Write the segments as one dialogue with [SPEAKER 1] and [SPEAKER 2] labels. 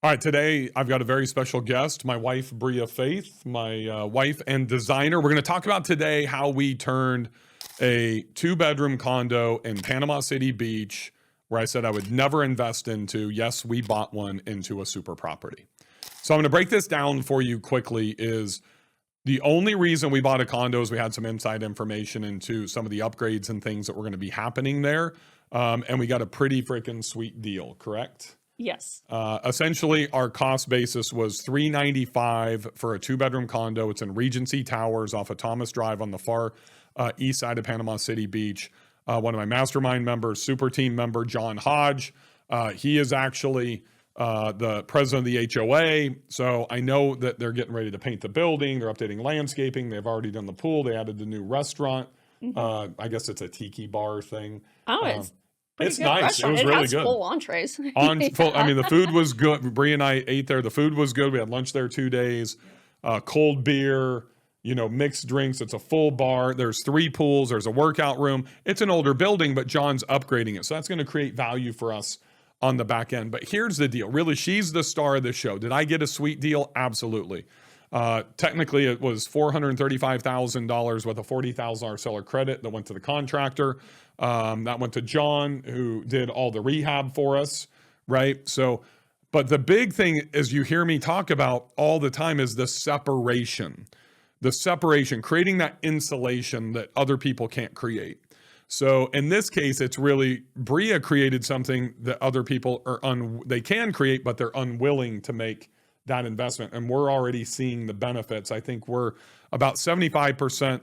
[SPEAKER 1] All right, today I've got a very special guest, my wife, Brea Faith, my wife and designer. We're going to talk about today how we turned a two-bedroom condo in Panama City Beach, where I said I would never invest into, yes, we bought one, into a super property. So I'm going to break this down for you quickly. Is the only reason we bought a condo is we had some inside information into some of the upgrades and things that were going to be happening there. And we got a pretty freaking sweet deal, correct?
[SPEAKER 2] Yes.
[SPEAKER 1] Essentially, our cost basis was $395 for a two-bedroom condo. It's in Regency Towers off of Thomas Drive on the far east side of Panama City Beach. One of my mastermind members, super team member, John Hodge, he is actually the president of the HOA. So I know that they're getting ready to paint the building. They're updating landscaping. They've already done the pool. They added the new restaurant. I guess it's a tiki bar thing.
[SPEAKER 2] Oh,
[SPEAKER 1] It's nice.
[SPEAKER 2] Restaurant.
[SPEAKER 1] It was really
[SPEAKER 2] has
[SPEAKER 1] good.
[SPEAKER 2] Full entrees.
[SPEAKER 1] Full, I mean, the food was good. Brea and I ate there. The food was good. We had lunch there 2 days. Cold beer, mixed drinks. It's a full bar. There's 3 pools. There's a workout room. It's an older building, but John's upgrading it. So that's going to create value for us on the back end. But here's the deal. Really, she's the star of the show. Did I get a sweet deal? Absolutely. Technically, it was $435,000 with a $40,000 seller credit that went to the contractor. That went to John, who did all the rehab for us, right? So, but the big thing, as you hear me talk about all the time, is the separation, creating that insulation that other people can't create. So in this case, it's really Brea created something that other people they can create, but they're unwilling to make that investment. And we're already seeing the benefits. I think we're about 75%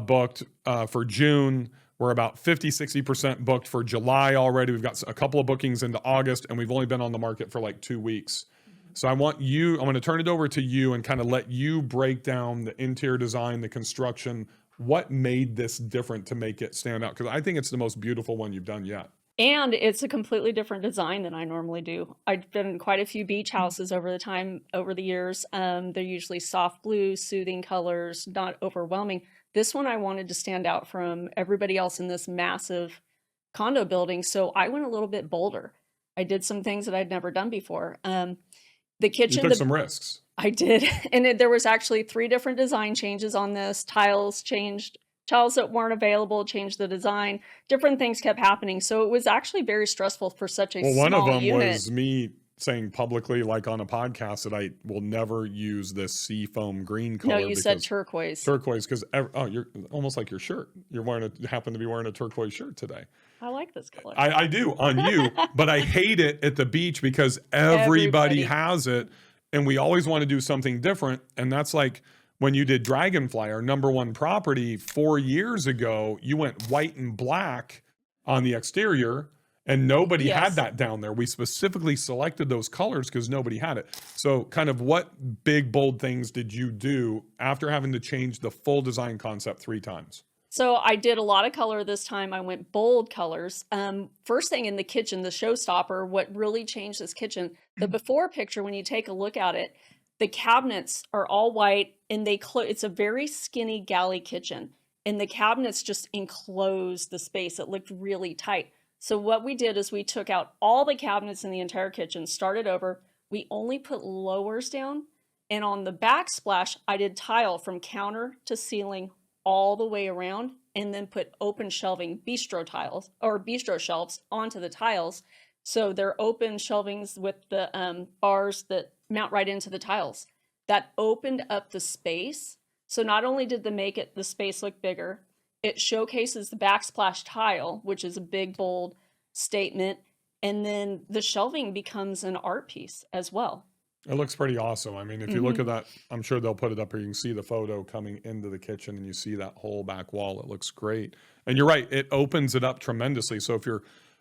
[SPEAKER 1] booked for June. We're about 50-60% booked for July already. We've got a couple of bookings into August, and we've only been on the market for like 2 weeks. So I'm going to turn it over to you and kind of let you break down the interior design, the construction, what made this different to make it stand out? Because I think it's the most beautiful one you've done yet.
[SPEAKER 2] And it's a completely different design than I normally do. I've been in quite a few beach houses over the years. They're usually soft blue, soothing colors, not overwhelming. This one I wanted to stand out from everybody else in this massive condo building, so I went a little bit bolder. I did some things that I'd never done before. The kitchen—
[SPEAKER 1] You took some risks.
[SPEAKER 2] I did. And there was actually 3 different design changes on this. Tiles changed. Tiles that weren't available changed the design. Different things kept happening. So it was actually very stressful for such a small unit.
[SPEAKER 1] One of them was me saying publicly, like on a podcast, that I will never use this seafoam green color.
[SPEAKER 2] No, you said turquoise.
[SPEAKER 1] Turquoise, because you're almost like your shirt. You happen to be wearing a turquoise shirt today.
[SPEAKER 2] I like this color.
[SPEAKER 1] I do on you, but I hate it at the beach because everybody has it, and we always want to do something different. And that's like when you did Dragonfly, our #1 property 4 years ago, you went white and black on the exterior. And nobody had that down there. We specifically selected those colors because nobody had it. So kind of what big, bold things did you do after having to change the full design concept 3 times?
[SPEAKER 2] So I did a lot of color this time. I went bold colors. First thing in the kitchen, the Showstopper, what really changed this kitchen, the before picture, when you take a look at it, the cabinets are all white and it's a very skinny galley kitchen. And the cabinets just enclosed the space. It looked really tight. So what we did is we took out all the cabinets in the entire kitchen, started over. We only put lowers down. And on the backsplash, I did tile from counter to ceiling all the way around, and then put open shelving bistro tiles or bistro shelves onto the tiles. So they're open shelvings with the bars that mount right into the tiles. That opened up the space. So not only did they make the space look bigger, it showcases the backsplash tile, which is a big, bold statement. And then the shelving becomes an art piece as well.
[SPEAKER 1] It looks pretty awesome. I mean, if you look at that, I'm sure they'll put it up here. You can see the photo coming into the kitchen and you see that whole back wall. It looks great. And you're right, it opens it up tremendously. So if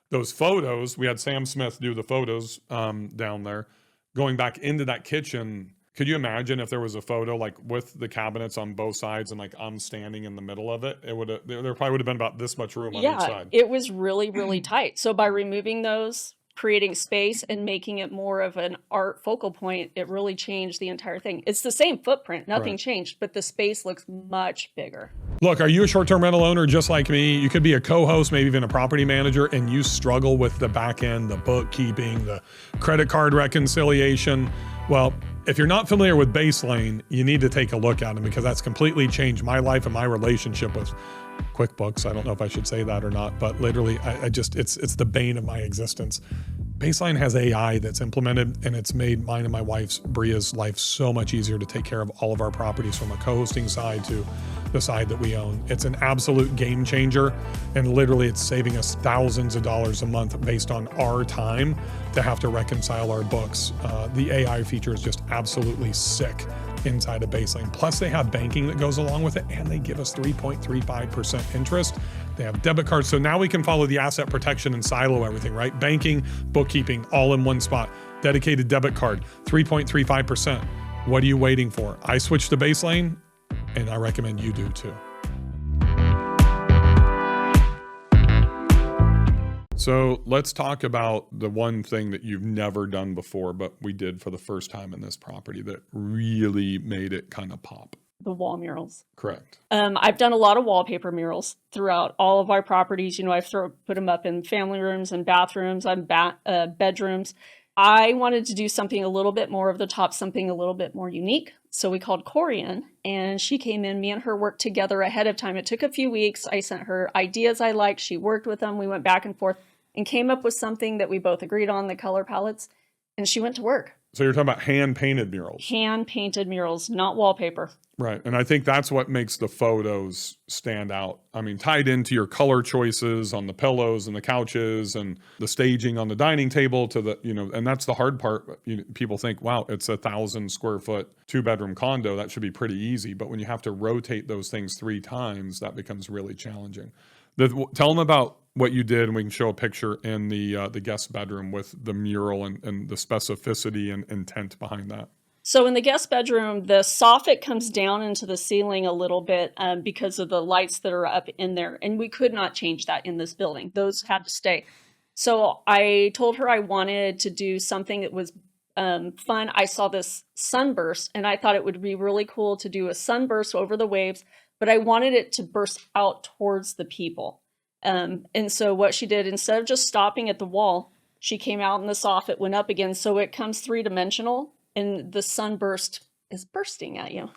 [SPEAKER 1] those photos, we had Sam Smith do the photos down there. Going back into that kitchen, could you imagine if there was a photo like with the cabinets on both sides and like I'm standing in the middle of it? There probably would have been about this much room on each side.
[SPEAKER 2] It was really, really tight. So by removing those, creating space and making it more of an art focal point, it really changed the entire thing. It's the same footprint, nothing changed, but the space looks much bigger.
[SPEAKER 1] Look, are you a short-term rental owner just like me? You could be a co-host, maybe even a property manager, and you struggle with the back end, the bookkeeping, the credit card reconciliation. Well, if you're not familiar with Baselane, you need to take a look at them, because that's completely changed my life and my relationship with QuickBooks. I don't know if I should say that or not, but literally, it's the bane of my existence. Baselane has AI that's implemented, and it's made mine and my wife's, Brea's, life so much easier to take care of all of our properties, from a co-hosting side to the side that we own. It's an absolute game changer, and literally it's saving us thousands of dollars a month based on our time to have to reconcile our books. The AI feature is just absolutely sick inside of Baselane. Plus they have banking that goes along with it, and they give us 3.35% interest. They have debit cards. So now we can follow the asset protection and silo everything, right? Banking, bookkeeping, all in one spot. Dedicated debit card, 3.35%. What are you waiting for? I switched to Baselane, and I recommend you do too. So let's talk about the one thing that you've never done before, but we did for the first time in this property that really made it kind of pop.
[SPEAKER 2] The wall murals.
[SPEAKER 1] Correct.
[SPEAKER 2] I've done a lot of wallpaper murals throughout all of our properties. You know, I've put them up in family rooms and bathrooms, bedrooms. I wanted to do something a little bit more of the top, something a little bit more unique. So we called Corey in, and she came in. Me and her worked together ahead of time. It took a few weeks. I sent her ideas I liked. She worked with them. We went back and forth and came up with something that we both agreed on, the color palettes, and she went to work.
[SPEAKER 1] So you're talking about hand-painted murals.
[SPEAKER 2] Hand-painted murals, not wallpaper.
[SPEAKER 1] Right. And I think that's what makes the photos stand out. I mean, tied into your color choices on the pillows and the couches and the staging on the dining table to the, and that's the hard part. People think, wow, it's 1,000 square foot, 2-bedroom condo. That should be pretty easy. But when you have to rotate those things 3 times, that becomes really challenging. Tell them about what you did, and we can show a picture in the guest bedroom with the mural and the specificity and intent behind that.
[SPEAKER 2] So in the guest bedroom, the soffit comes down into the ceiling a little bit because of the lights that are up in there. And we could not change that in this building. Those had to stay. So I told her I wanted to do something that was fun. I saw this sunburst, and I thought it would be really cool to do a sunburst over the waves, but I wanted it to burst out towards the people. And so what she did, instead of just stopping at the wall, she came out in the soffit, went up again. So it comes 3-dimensional, and the sunburst is bursting at you.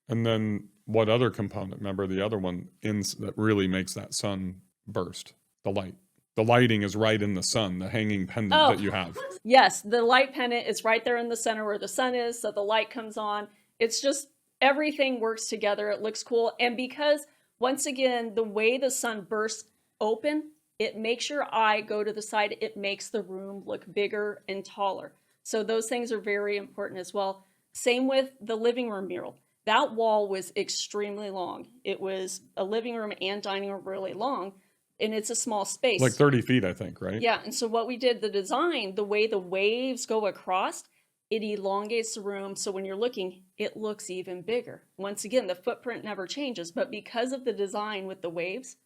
[SPEAKER 2] And
[SPEAKER 1] then what other component? Remember the other one that really makes that sun burst? The light. The lighting is right in the sun, the hanging pendant that you have.
[SPEAKER 2] Yes, the light pendant is right there in the center where the sun is. So the light comes on. It's just everything works together. It looks cool. And because, once again, the way the sun bursts open, it makes your eye go to the side. It makes the room look bigger and taller. So those things are very important as well. Same with the living room mural. That wall was extremely long. It was a living room and dining room really long, and it's a small space.
[SPEAKER 1] Like 30 feet, I think, right?
[SPEAKER 2] Yeah, and so what we did, the design, the way the waves go across, it elongates the room. So when you're looking, it looks even bigger. Once again, the footprint never changes, but because of the design with the waves,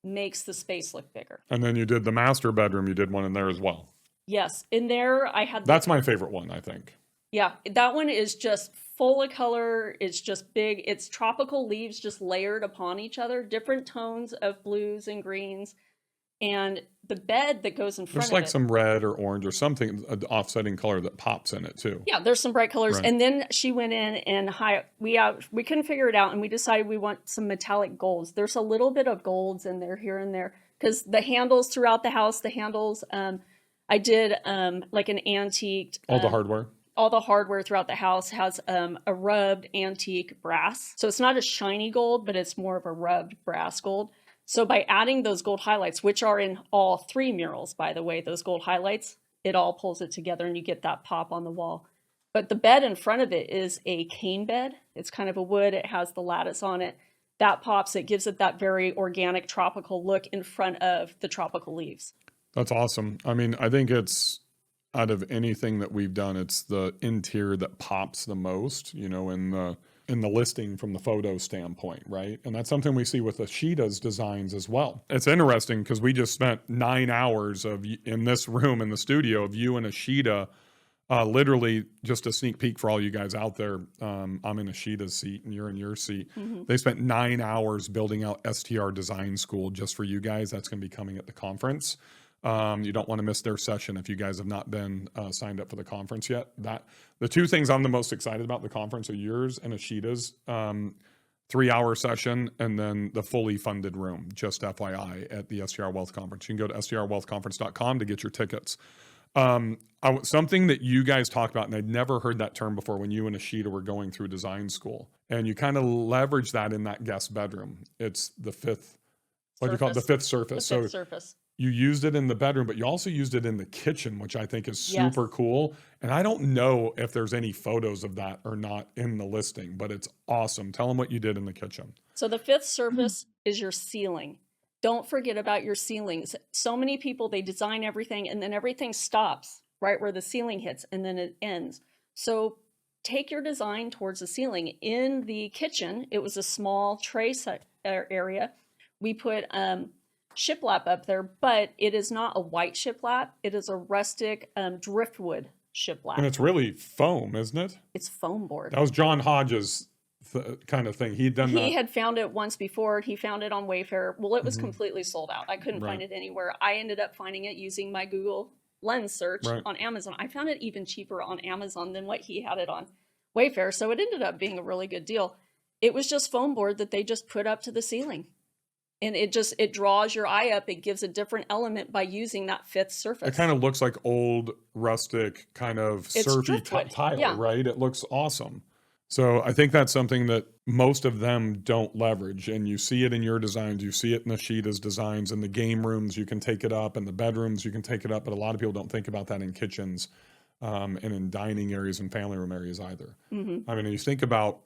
[SPEAKER 2] makes the space look bigger.
[SPEAKER 1] And then you did the master bedroom. You did one in there as well.
[SPEAKER 2] Yes, in there I had...
[SPEAKER 1] That's my favorite one, I think.
[SPEAKER 2] Yeah, that one is just full of color. It's just big. It's tropical leaves just layered upon each other, different tones of blues and greens. And the bed that goes in front of it.
[SPEAKER 1] There's like some red or orange or something, an offsetting color that pops in it too.
[SPEAKER 2] Yeah, there's some bright colors.
[SPEAKER 1] Right.
[SPEAKER 2] And then she went in and we couldn't figure it out, and we decided we want some metallic golds. There's a little bit of golds in there, here and there, because the handles throughout the house, I did like an antique.
[SPEAKER 1] All the hardware?
[SPEAKER 2] All the hardware throughout the house has a rubbed antique brass. So it's not a shiny gold, but it's more of a rubbed brass gold. So by adding those gold highlights, which are in all 3 murals, by the way, those gold highlights, it all pulls it together and you get that pop on the wall. But the bed in front of it is a cane bed. It's kind of a wood. It has the lattice on it. That pops. It gives it that very organic tropical look in front of the tropical leaves.
[SPEAKER 1] That's awesome. I mean, I think it's, out of anything that we've done, it's the interior that pops the most, in the listing from the photo standpoint, right? And that's something we see with Ashida's designs as well. It's interesting because we just spent 9 hours in this room in the studio of you and Ashida Literally, just a sneak peek for all you guys out there. I'm in Ashida's seat and you're in your seat. They spent 9 hours building out STR Design School just for you guys. That's going to be coming at the conference. You don't want to miss their session if you guys have not been signed up for the conference yet. The two things I'm the most excited about the conference are yours and Ashida's 3-hour session, and then the fully funded room, just FYI, at the STR Wealth Conference. You can go to strwealthconference.com to get your tickets. Something that you guys talked about, and I'd never heard that term before when you and Ashita were going through design school, and you kind of leverage that in that guest bedroom. It's the fifth, what do you call it? The fifth surface.
[SPEAKER 2] The fifth surface.
[SPEAKER 1] You used it in the bedroom, but you also used it in the kitchen, which I think is super cool. And I don't know if there's any photos of that or not in the listing, but it's awesome. Tell them what you did in the kitchen.
[SPEAKER 2] So the fifth surface is your ceiling. Don't forget about your ceilings. So many people, they design everything and then everything stops right where the ceiling hits and then it ends. So take your design towards the ceiling. In the kitchen, it was a small tray area. We put shiplap up there, but it is not a white shiplap. It is a rustic driftwood shiplap.
[SPEAKER 1] And it's really foam, isn't it?
[SPEAKER 2] It's foam board.
[SPEAKER 1] That was John Hodges' kind of thing. He
[SPEAKER 2] had found it once before. He found it on Wayfair. Well, it was completely sold out. I couldn't find it anywhere. I ended up finding it using my Google Lens search on Amazon. I found it even cheaper on Amazon than what he had it on Wayfair. So it ended up being a really good deal. It was just foam board that they just put up to the ceiling. And it draws your eye up. It gives a different element by using that fifth surface.
[SPEAKER 1] It kind of looks like old, rustic, kind of surfy tile, right? It looks awesome. So I think that's something that most of them don't leverage. And you see it in your designs. You see it in Ashita's designs. In the game rooms, you can take it up. In the bedrooms, you can take it up. But a lot of people don't think about that in kitchens and in dining areas and family room areas either. I mean, you think about,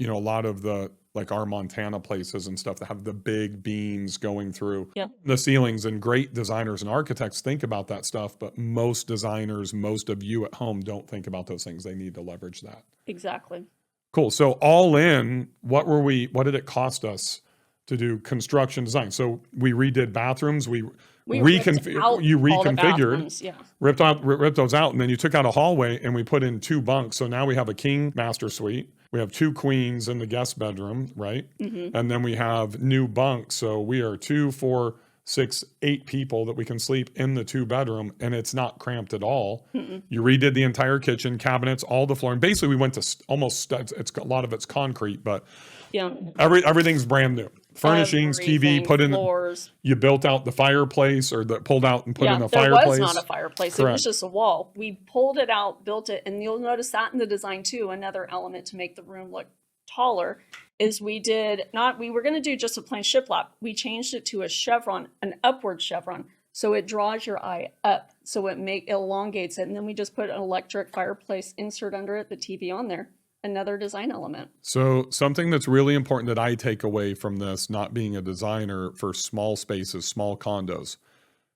[SPEAKER 1] a lot of the, like our Montana places and stuff that have the big beams going through the ceilings, and great designers and architects think about that stuff, but most designers, most of you at home don't think about those things. They need to leverage that.
[SPEAKER 2] Exactly.
[SPEAKER 1] Cool. So all in, what did it cost us to do construction design? So we redid bathrooms. We reconfigured, ripped those out, and then you took out a hallway and we put in 2 bunks. So now we have a king master suite. We have 2 queens in the guest bedroom, right? And then we have new bunks. So we are 2, 4, 6, 8 people that we can sleep in the 2 bedroom, and it's not cramped at all. You redid the entire kitchen, cabinets, all the flooring. Basically, we went to almost studs. It's a lot of it's concrete, but everything's brand new. Furnishings, TV, put in
[SPEAKER 2] floors.
[SPEAKER 1] You built out the fireplace, or pulled out and put in a fireplace.
[SPEAKER 2] There was not a fireplace. Correct. It was just a wall. We pulled it out, built it, and you'll notice that in the design too. Another element to make the room look taller is we were going to do just a plain shiplap. We changed it to a chevron, an upward chevron, so it draws your eye up. So it elongates it, and then we just put an electric fireplace insert under it, the TV on there. Another design element.
[SPEAKER 1] So something that's really important that I take away from this, not being a designer for small spaces, small condos,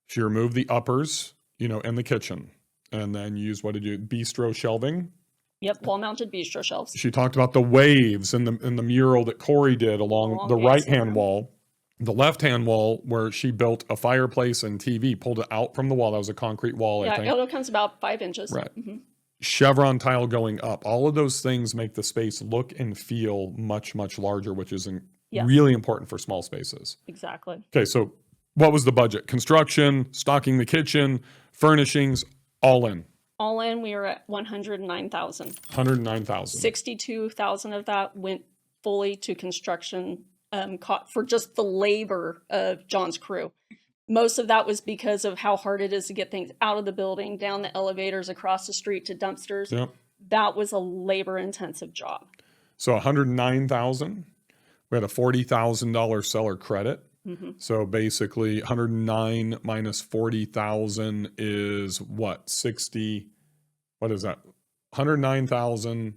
[SPEAKER 1] she removed the uppers, in the kitchen, and then used, bistro shelving?
[SPEAKER 2] Yep, wall-mounted bistro shelves.
[SPEAKER 1] She talked about the waves and the mural that Corey did along the right-hand wall. The left-hand wall, where she built a fireplace and TV, pulled it out from the wall. That was a concrete wall, I think.
[SPEAKER 2] Yeah, it comes about 5 inches.
[SPEAKER 1] Right. Chevron tile going up. All of those things make the space look and feel much, much larger, which is really important for small spaces.
[SPEAKER 2] Exactly.
[SPEAKER 1] Okay, so what was the budget? Construction, stocking the kitchen, furnishings, all in.
[SPEAKER 2] All in, we were at $109,000. $62,000 of that went fully to construction for just the labor of John's crew. Most of that was because of how hard it is to get things out of the building, down the elevators, across the street to dumpsters.
[SPEAKER 1] Yep.
[SPEAKER 2] That was a labor-intensive job.
[SPEAKER 1] So $109,000. We had a $40,000 seller credit. So basically 109 minus 40,000 is what? 60. What is that? 109,000.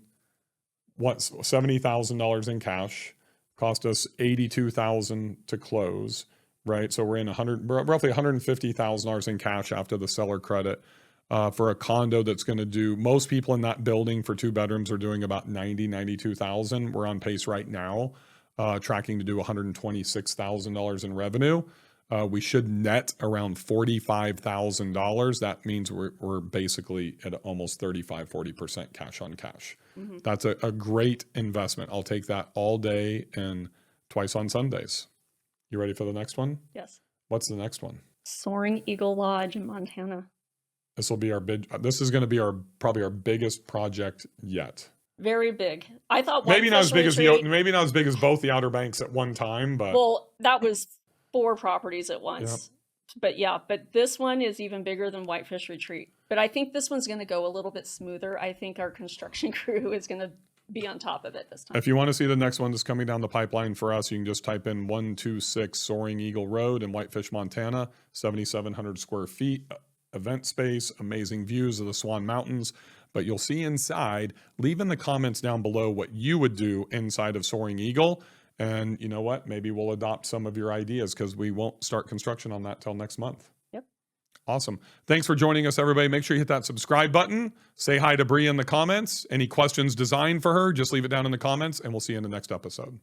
[SPEAKER 1] What? $70,000 in cash. Cost us 82,000 to close. Right, so we're in roughly $150,000 in cash after the seller credit for a condo that's going to do. Most people in that building for 2 bedrooms are doing about $92,000. We're on pace right now, tracking to do $126,000 in revenue. We should net around $45,000. That means we're basically at almost 35-40% cash on cash.
[SPEAKER 2] Mm-hmm.
[SPEAKER 1] That's a great investment. I'll take that all day and twice on Sundays. You ready for the next one?
[SPEAKER 2] Yes.
[SPEAKER 1] What's the next one?
[SPEAKER 2] Soaring Eagle Lodge in Montana.
[SPEAKER 1] This will be this is going to be probably our biggest project yet.
[SPEAKER 2] Very big. I thought
[SPEAKER 1] maybe not as big
[SPEAKER 2] Whitefish
[SPEAKER 1] maybe not as big as both the Outer Banks at one time, but
[SPEAKER 2] well, that was 4 properties at once. Yep. But this one is even bigger than Whitefish Retreat. But I think this one's going to go a little bit smoother. I think our construction crew is going to be on top of it this time.
[SPEAKER 1] If you want to see the next one that's coming down the pipeline for us, you can just type in 126 Soaring Eagle Road in Whitefish, Montana, 7,700 square feet, event space, amazing views of the Swan Mountains. But you'll see inside, leave in the comments down below what you would do inside of Soaring Eagle. And you know what? Maybe we'll adopt some of your ideas because we won't start construction on that till next month.
[SPEAKER 2] Yep.
[SPEAKER 1] Awesome. Thanks for joining us, everybody. Make sure you hit that subscribe button. Say hi to Brea in the comments. Any questions designed for her, just leave it down in the comments, and we'll see you in the next episode.